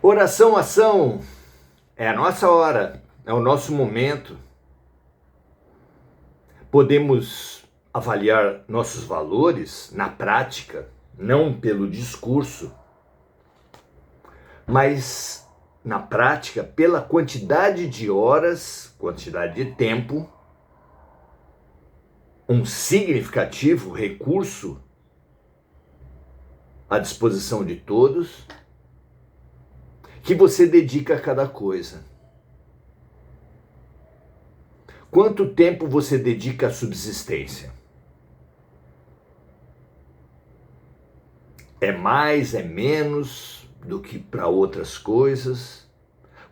Oração, ação, é a nossa hora, é o nosso momento. Podemos avaliar nossos valores na prática, não pelo discurso, mas na prática pela quantidade de horas, quantidade de tempo, um significativo recurso à disposição de todos, que você dedica a cada coisa. Quanto tempo você dedica à subsistência? É mais, é menos do que para outras coisas?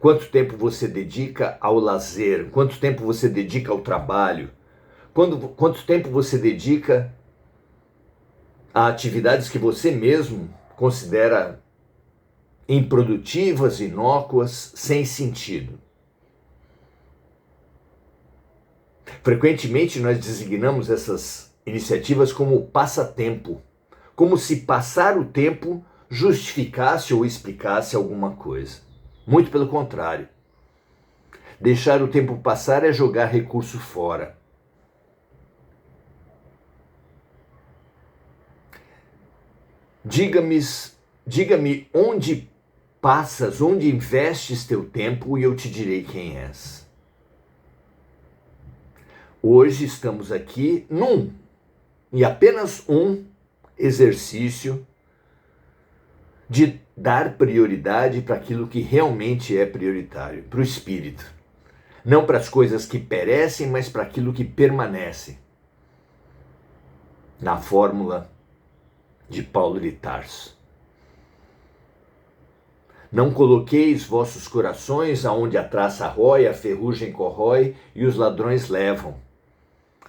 Quanto tempo você dedica ao lazer? Quanto tempo você dedica ao trabalho? Quanto tempo você dedica a atividades que você mesmo considera improdutivas, inócuas, sem sentido? Frequentemente nós designamos essas iniciativas como passatempo, como se passar o tempo justificasse ou explicasse alguma coisa. Muito pelo contrário. Deixar o tempo passar é jogar recurso fora. Diga-me onde passas, onde investes teu tempo e eu te direi quem és. Hoje estamos aqui e apenas um exercício de dar prioridade para aquilo que realmente é prioritário, para o espírito. Não para as coisas que perecem, mas para aquilo que permanece. Na fórmula de Paulo de Tarso. Não coloqueis vossos corações aonde a traça rói, a ferrugem corrói e os ladrões levam,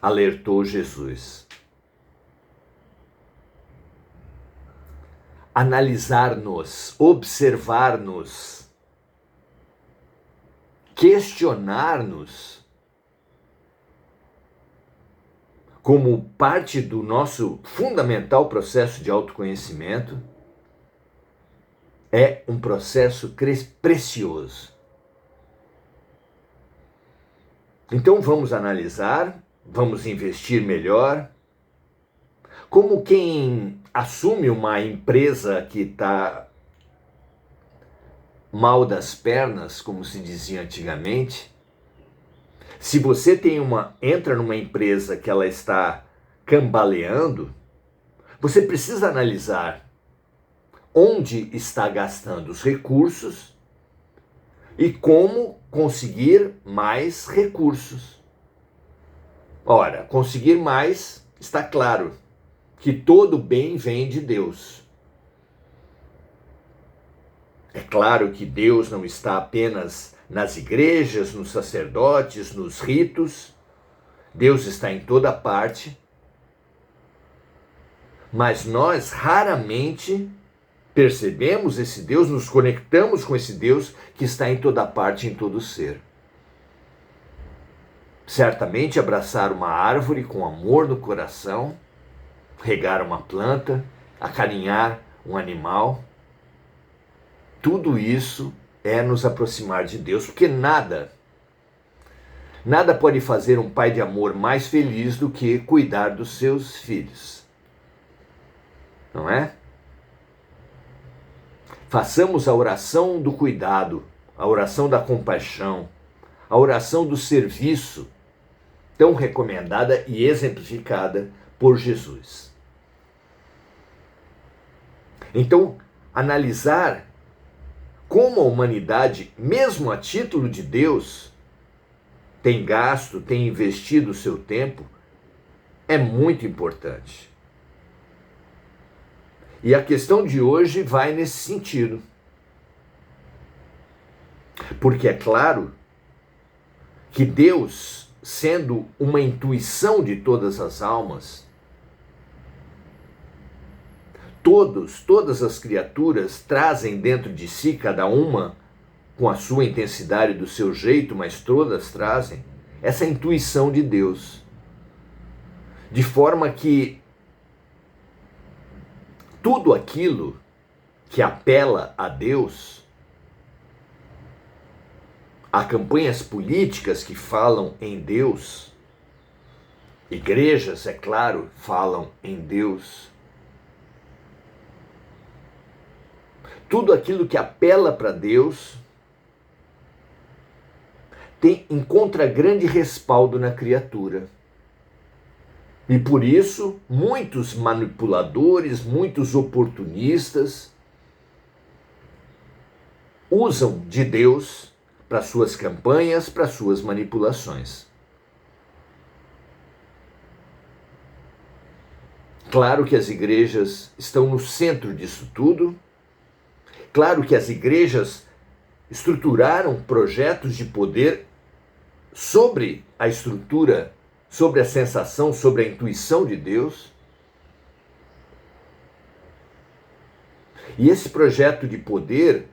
alertou Jesus. Analisar-nos, observar-nos, questionar-nos como parte do nosso fundamental processo de autoconhecimento é um processo precioso. Então vamos analisar, vamos investir melhor. Como quem assume uma empresa que está mal das pernas, como se dizia antigamente, se você entra numa empresa que ela está cambaleando, você precisa analisar onde está gastando os recursos e como conseguir mais recursos. Ora, conseguir mais, está claro que todo bem vem de Deus. É claro que Deus não está apenas nas igrejas, nos sacerdotes, nos ritos. Deus está em toda parte. Mas nós raramente percebemos esse Deus, nos conectamos com esse Deus que está em toda parte, em todo ser. Certamente abraçar uma árvore com amor no coração, regar uma planta, acarinhar um animal, tudo isso é nos aproximar de Deus, porque nada pode fazer um pai de amor mais feliz do que cuidar dos seus filhos. Não é? Façamos a oração do cuidado, a oração da compaixão, a oração do serviço, tão recomendada e exemplificada por Jesus. Então, analisar como a humanidade, mesmo a título de Deus, tem gasto, tem investido o seu tempo, é muito importante. E a questão de hoje vai nesse sentido. Porque é claro que Deus, sendo uma intuição de todas as almas, todas as criaturas trazem dentro de si, cada uma com a sua intensidade, do seu jeito, mas todas trazem essa intuição de Deus. De forma que tudo aquilo que apela a Deus Há campanhas políticas que falam em Deus. Igrejas, é claro, falam em Deus. Tudo aquilo que apela para Deus encontra grande respaldo na criatura. E por isso, muitos manipuladores, muitos oportunistas usam de Deus para suas campanhas, para suas manipulações. Claro que as igrejas estão no centro disso tudo. Claro que as igrejas estruturaram projetos de poder sobre a estrutura, sobre a sensação, sobre a intuição de Deus. E esse projeto de poder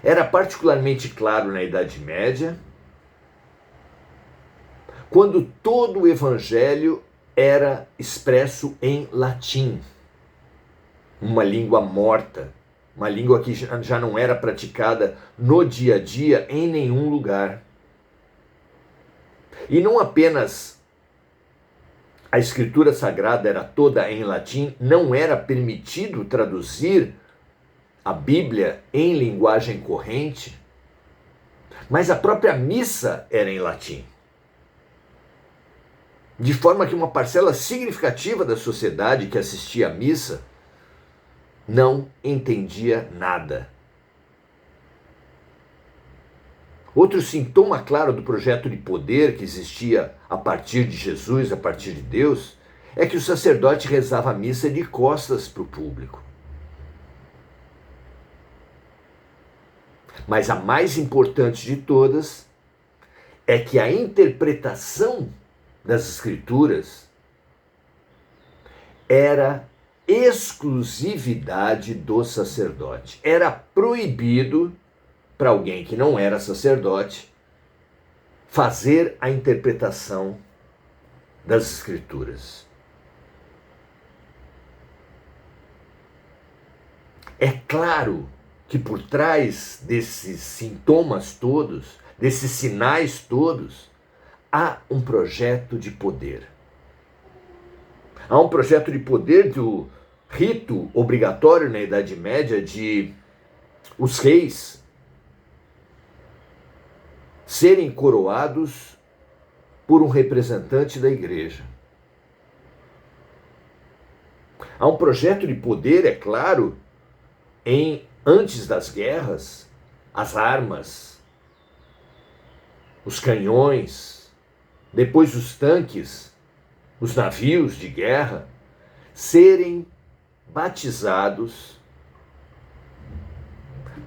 era particularmente claro na Idade Média, quando todo o evangelho era expresso em latim, uma língua morta, uma língua que já não era praticada no dia a dia em nenhum lugar. E não apenas a escritura sagrada era toda em latim, não era permitido traduzir a Bíblia em linguagem corrente, mas a própria missa era em latim. De forma que uma parcela significativa da sociedade que assistia à missa não entendia nada. Outro sintoma claro do projeto de poder que existia a partir de Jesus, a partir de Deus, é que o sacerdote rezava a missa de costas para o público. Mas a mais importante de todas é que a interpretação das Escrituras era exclusividade do sacerdote. Era proibido para alguém que não era sacerdote fazer a interpretação das Escrituras. É claro que por trás desses sintomas todos, desses sinais todos, há um projeto de poder. Há um projeto de poder do rito obrigatório na Idade Média de os reis serem coroados por um representante da igreja. Há um projeto de poder, é claro, antes das guerras, as armas, os canhões, depois os tanques, os navios de guerra, serem batizados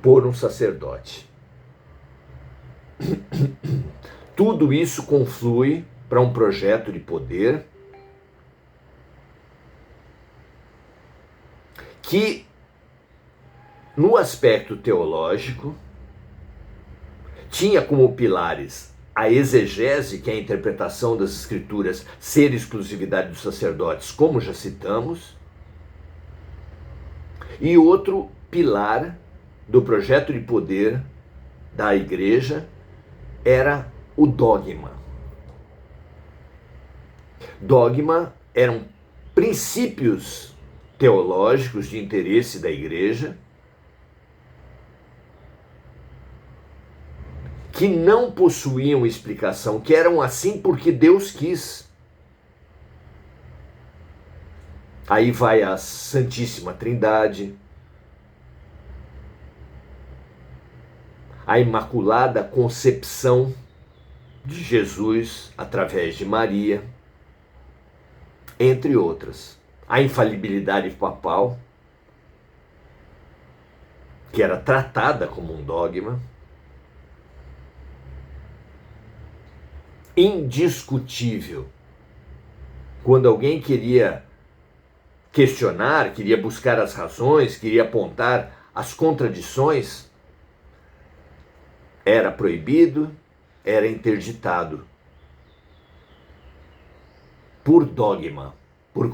por um sacerdote. Tudo isso conflui para um projeto de poder que, no aspecto teológico, tinha como pilares a exegese, que é a interpretação das Escrituras, ser exclusividade dos sacerdotes, como já citamos, e outro pilar do projeto de poder da igreja era o dogma. Dogma eram princípios teológicos de interesse da igreja que não possuíam explicação, que eram assim porque Deus quis. Aí vai a Santíssima Trindade, a Imaculada Concepção de Jesus através de Maria, entre outras. A infalibilidade papal, que era tratada como um dogma. Indiscutível. Quando alguém queria questionar, queria buscar as razões, queria apontar as contradições, era proibido, era interditado por dogma, por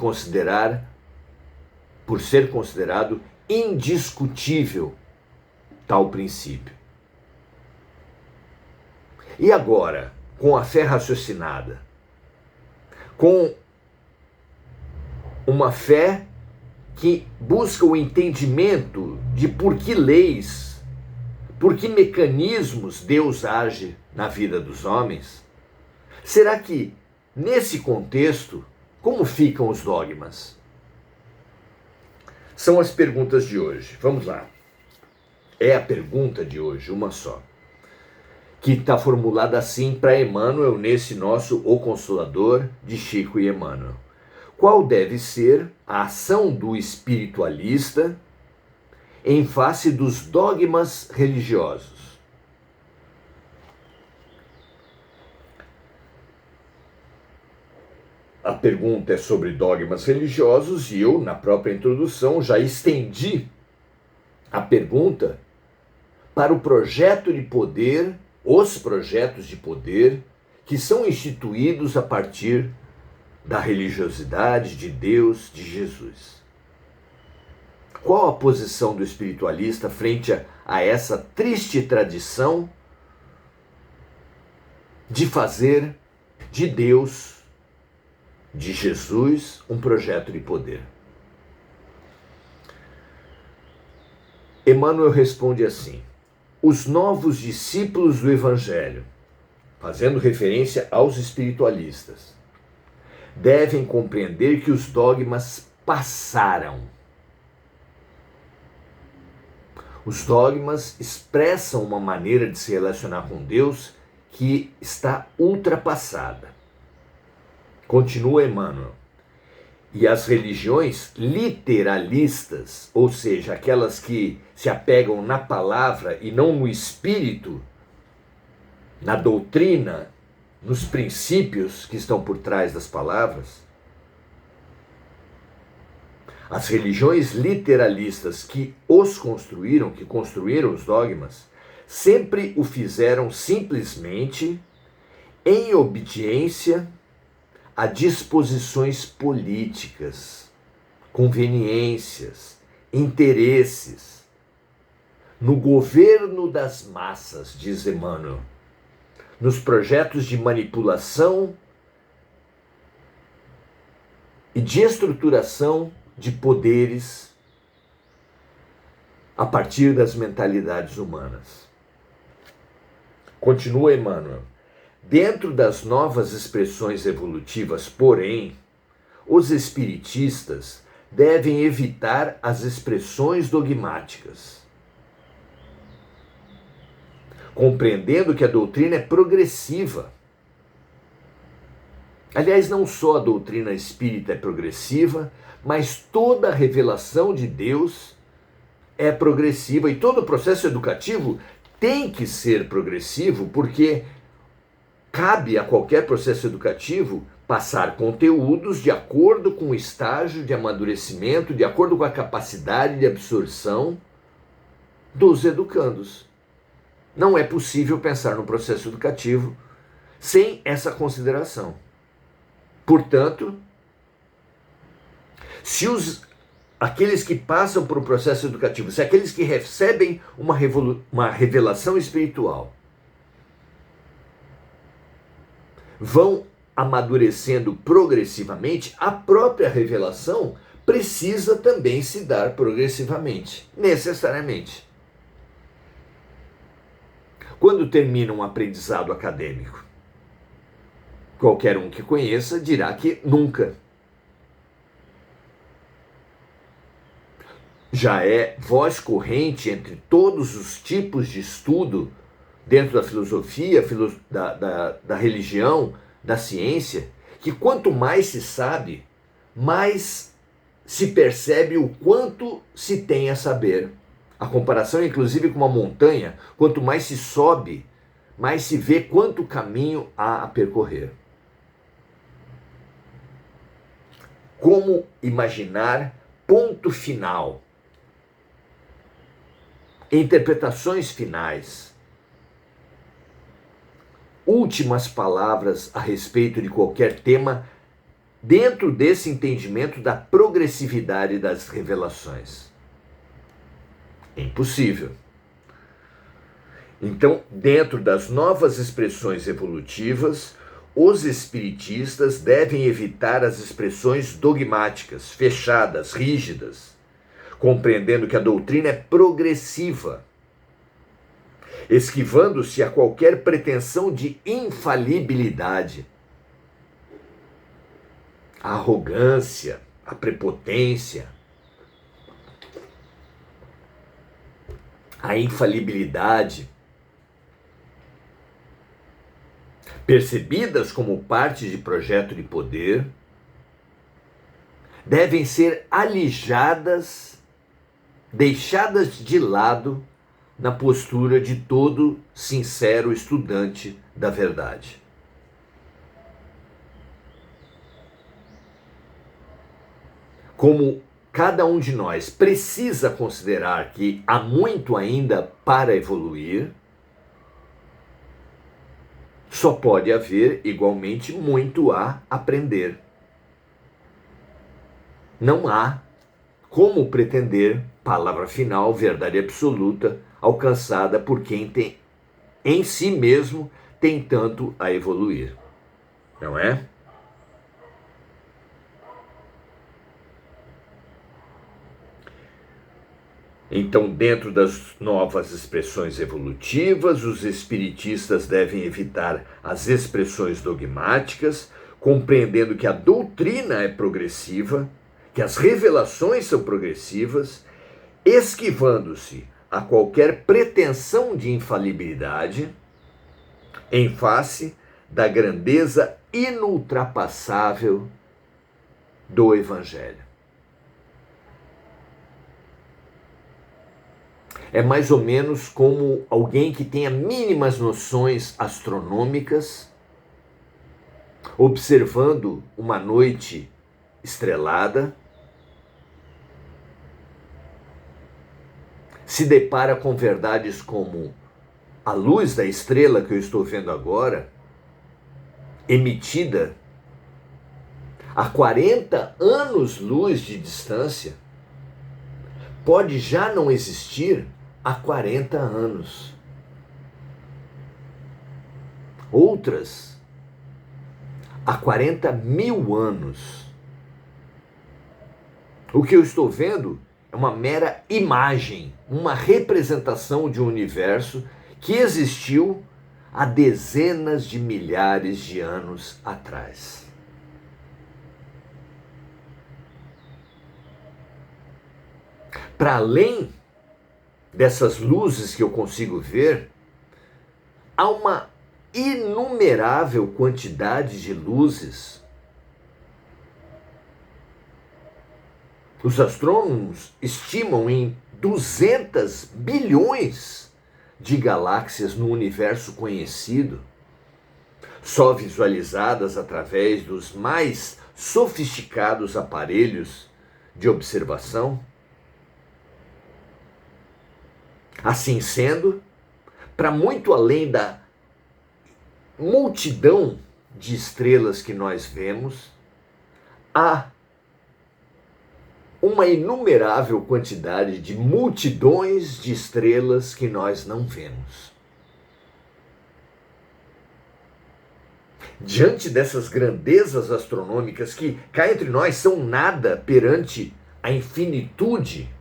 ser considerado indiscutível tal princípio. E agora, com a fé raciocinada, com uma fé que busca o entendimento de por que leis, por que mecanismos Deus age na vida dos homens, será que, nesse contexto, como ficam os dogmas? São as perguntas de hoje. Vamos lá. É a pergunta de hoje, uma só, que está formulada assim para Emmanuel nesse nosso O Consolador de Chico e Emmanuel. Qual deve ser a ação do espiritualista em face dos dogmas religiosos? A pergunta é sobre dogmas religiosos e eu, na própria introdução, já estendi a pergunta para o projeto de poder, os projetos de poder que são instituídos a partir da religiosidade de Deus, de Jesus. Qual a posição do espiritualista frente a essa triste tradição de fazer de Deus, de Jesus, um projeto de poder? Emmanuel responde assim: os novos discípulos do Evangelho, fazendo referência aos espiritualistas, devem compreender que os dogmas passaram. Os dogmas expressam uma maneira de se relacionar com Deus que está ultrapassada. Continua Emmanuel. E as religiões literalistas, ou seja, aquelas que se apegam na palavra e não no espírito, na doutrina, nos princípios que estão por trás das palavras, as religiões literalistas que construíram os dogmas, sempre o fizeram simplesmente em obediência a disposições políticas, conveniências, interesses, no governo das massas, diz Emmanuel, nos projetos de manipulação e de estruturação de poderes a partir das mentalidades humanas. Continua Emmanuel. Dentro das novas expressões evolutivas, porém, os espiritistas devem evitar as expressões dogmáticas, compreendendo que a doutrina é progressiva. Aliás, não só a doutrina espírita é progressiva, mas toda a revelação de Deus é progressiva e todo o processo educativo tem que ser progressivo, porque cabe a qualquer processo educativo passar conteúdos de acordo com o estágio de amadurecimento, de acordo com a capacidade de absorção dos educandos. Não é possível pensar no processo educativo sem essa consideração. Portanto, se aqueles que passam por um processo educativo, se aqueles que recebem uma revelação espiritual, vão amadurecendo progressivamente, a própria revelação precisa também se dar progressivamente, necessariamente. Quando termina um aprendizado acadêmico, qualquer um que conheça dirá que nunca. Já é voz corrente entre todos os tipos de estudo dentro da filosofia, da religião, da ciência, que quanto mais se sabe, mais se percebe o quanto se tem a saber. A comparação, inclusive, com uma montanha, quanto mais se sobe, mais se vê quanto caminho há a percorrer. Como imaginar ponto final, interpretações finais, últimas palavras a respeito de qualquer tema dentro desse entendimento da progressividade das revelações? É impossível. Então, dentro das novas expressões evolutivas, os espiritistas devem evitar as expressões dogmáticas, fechadas, rígidas, compreendendo que a doutrina é progressiva, esquivando-se a qualquer pretensão de infalibilidade, a arrogância, a prepotência, a infalibilidade, percebidas como parte de projeto de poder, devem ser alijadas, deixadas de lado na postura de todo sincero estudante da verdade. Como cada um de nós precisa considerar que há muito ainda para evoluir, só pode haver igualmente muito a aprender. Não há como pretender palavra final, verdade absoluta, alcançada por quem tem em si mesmo tem tanto a evoluir. Não é? Então, dentro das novas expressões evolutivas, os espiritistas devem evitar as expressões dogmáticas, compreendendo que a doutrina é progressiva, que as revelações são progressivas, esquivando-se a qualquer pretensão de infalibilidade, em face da grandeza inultrapassável do Evangelho. É mais ou menos como alguém que tenha mínimas noções astronômicas, observando uma noite estrelada, se depara com verdades como a luz da estrela que eu estou vendo agora, emitida a 40 anos-luz de distância, pode já não existir há 40 anos. Outras, há 40 mil anos. O que eu estou vendo é uma mera imagem, uma representação de um universo que existiu há dezenas de milhares de anos atrás. Para além dessas luzes que eu consigo ver, há uma inumerável quantidade de luzes. Os astrônomos estimam em 200 bilhões de galáxias no universo conhecido, só visualizadas através dos mais sofisticados aparelhos de observação. Assim sendo, para muito além da multidão de estrelas que nós vemos, há uma inumerável quantidade de multidões de estrelas que nós não vemos. Diante dessas grandezas astronômicas que cá entre nós são nada perante a infinitude,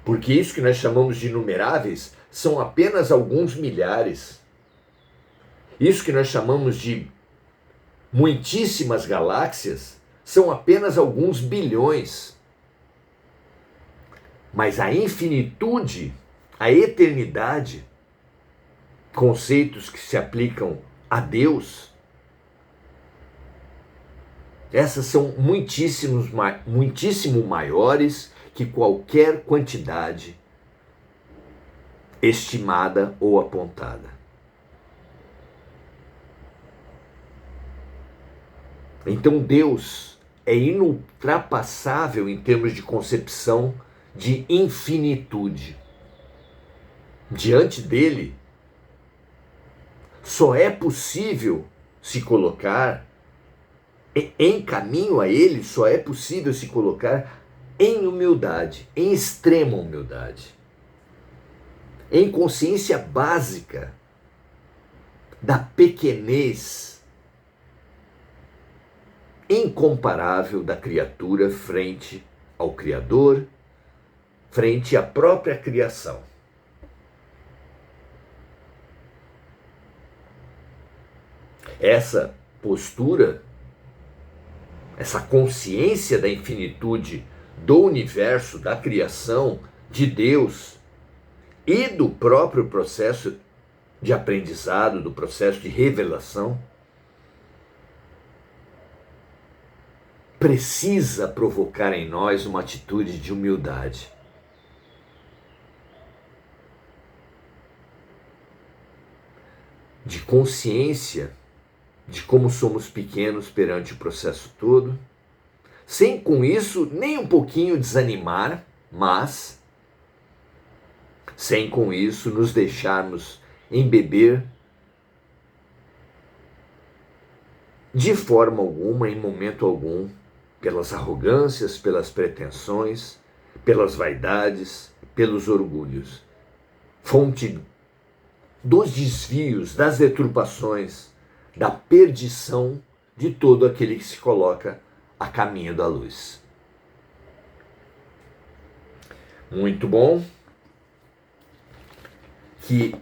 porque isso que nós chamamos de inumeráveis são apenas alguns milhares. Isso que nós chamamos de muitíssimas galáxias são apenas alguns bilhões. Mas a infinitude, a eternidade, conceitos que se aplicam a Deus, essas são muitíssimo maiores que qualquer quantidade estimada ou apontada. Então Deus é inultrapassável em termos de concepção de infinitude. Diante dele, só é possível se colocar em caminho a ele, só é possível se colocar em humildade, em extrema humildade. em consciência básica da pequenez incomparável da criatura frente ao Criador, frente à própria criação. Essa postura, essa consciência da infinitude do universo, da criação, de Deus e do próprio processo de aprendizado, do processo de revelação, precisa provocar em nós uma atitude de humildade. De consciência de como somos pequenos perante o processo todo, sem com isso nem um pouquinho desanimar, mas sem com isso nos deixarmos embeber de forma alguma, em momento algum, pelas arrogâncias, pelas pretensões, pelas vaidades, pelos orgulhos. Fonte dos desvios, das deturpações, da perdição de todo aquele que se coloca a caminho da luz. Muito bom que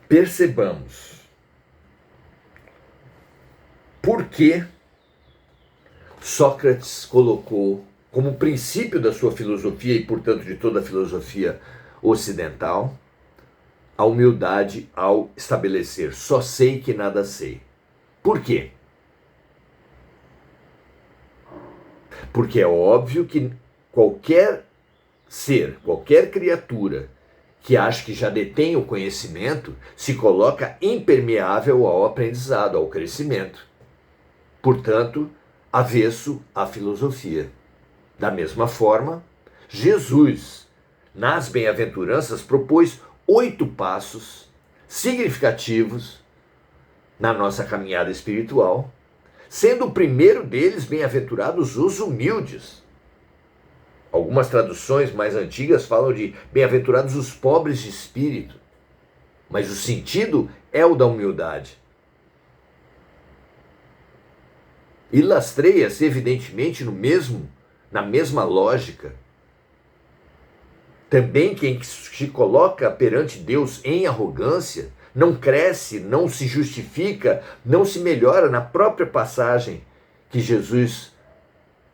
percebamos por que Sócrates colocou como princípio da sua filosofia e, portanto, de toda a filosofia ocidental, a humildade ao estabelecer só sei que nada sei. Por quê? Porque é óbvio que qualquer ser, qualquer criatura que acha que já detém o conhecimento se coloca impermeável ao aprendizado, ao crescimento. Portanto, avesso à filosofia. Da mesma forma, Jesus, nas bem-aventuranças, propôs 8 passos significativos na nossa caminhada espiritual, sendo o primeiro deles bem-aventurados os humildes. Algumas traduções mais antigas falam de bem-aventurados os pobres de espírito, mas o sentido é o da humildade. E lastreia-se, evidentemente, na mesma lógica. Também quem se coloca perante Deus em arrogância não cresce, não se justifica, não se melhora. Na própria passagem que Jesus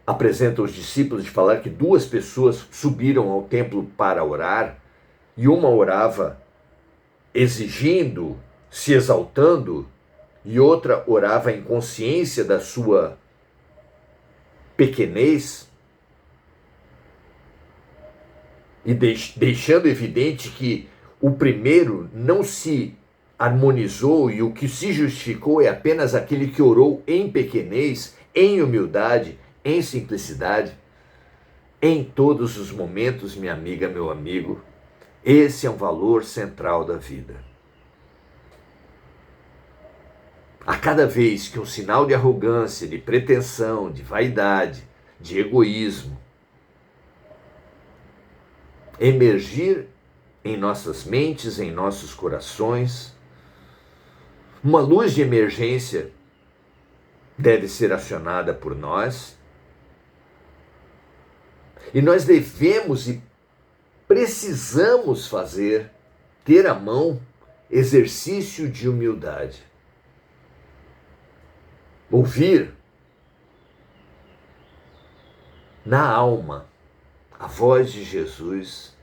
apresenta aos discípulos de falar que 2 pessoas subiram ao templo para orar, e uma orava exigindo, se exaltando, e outra orava em consciência da sua pequenez, e deixando evidente que o primeiro não se harmonizou e o que se justificou é apenas aquele que orou em pequenez, em humildade, em simplicidade. Em todos os momentos, minha amiga, meu amigo, esse é um valor central da vida. A cada vez que um sinal de arrogância, de pretensão, de vaidade, de egoísmo emergir em nossas mentes, em nossos corações, uma luz de emergência deve ser acionada por nós, e nós devemos e precisamos ter à mão exercício de humildade. Ouvir na alma a voz de Jesus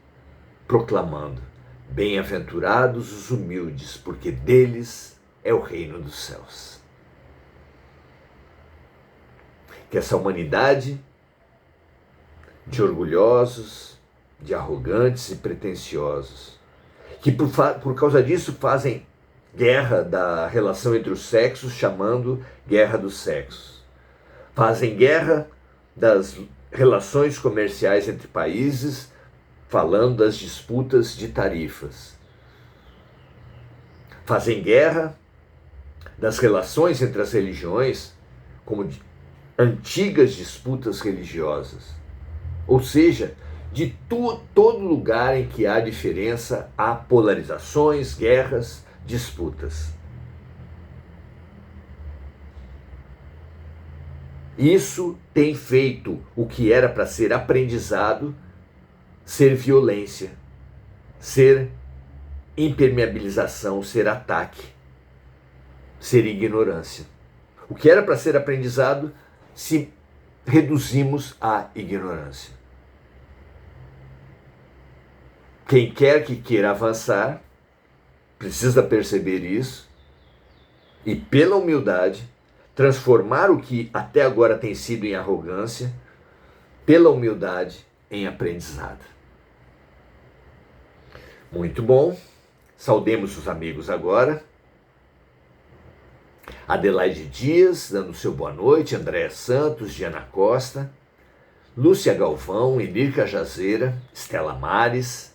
proclamando: bem-aventurados os humildes, porque deles é o reino dos céus. Que essa humanidade de orgulhosos, de arrogantes e pretensiosos, que por causa disso fazem guerra da relação entre os sexos, chamando guerra dos sexos. Fazem guerra das relações comerciais entre países, falando das disputas de tarifas. Fazem guerra das relações entre as religiões, como antigas disputas religiosas. Ou seja, De todo lugar em que há diferença, há polarizações, guerras, disputas. Isso tem feito o que era para ser aprendizado ser violência, ser impermeabilização, ser ataque, ser ignorância. O que era para ser aprendizado, se reduzimos à ignorância. Quem quer que queira avançar, precisa perceber isso e, pela humildade, transformar o que até agora tem sido em arrogância, pela humildade, em aprendizado. Muito bom. Saudemos os amigos agora. Adelaide Dias, dando seu boa noite. Andréa Santos, Diana Costa, Lúcia Galvão, Enir Cajazeira, Estela Mares,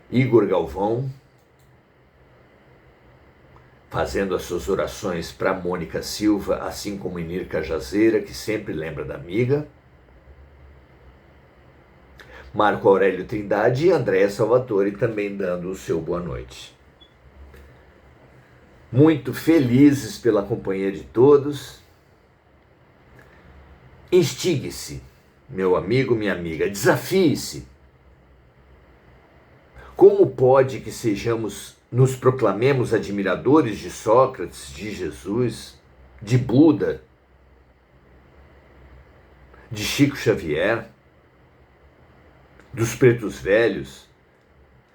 Igor Galvão, fazendo as suas orações para Mônica Silva, assim como Enir Cajazeira, que sempre lembra da amiga. Marco Aurélio Trindade e Andréa Salvatore também dando o seu boa noite. Muito felizes pela companhia de todos. Instigue-se, meu amigo, minha amiga, desafie-se. Como pode que nos proclamemos admiradores de Sócrates, de Jesus, de Buda, de Chico Xavier, dos pretos velhos,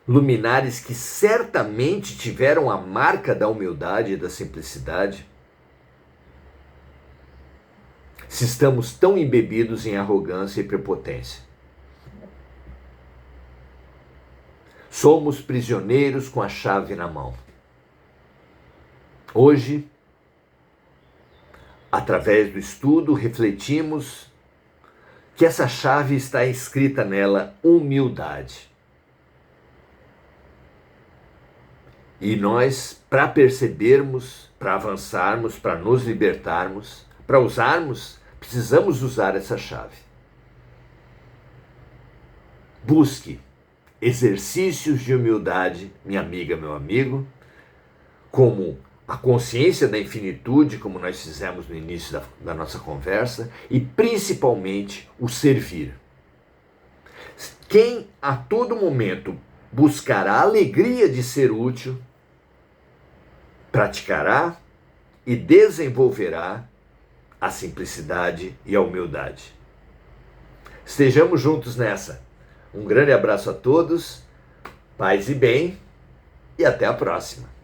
luminares que certamente tiveram a marca da humildade e da simplicidade? Se estamos tão embebidos em arrogância e prepotência. Somos prisioneiros com a chave na mão. Hoje, através do estudo, refletimos que essa chave está escrita nela, humildade. E nós, para percebermos, para avançarmos, para nos libertarmos, para usarmos, precisamos usar essa chave. Busque exercícios de humildade, minha amiga, meu amigo, como a consciência da infinitude, como nós fizemos no início da nossa conversa, e principalmente o servir. Quem a todo momento buscará a alegria de ser útil, praticará e desenvolverá a simplicidade e a humildade. Estejamos juntos nessa. Um grande abraço a todos, paz e bem, e até a próxima.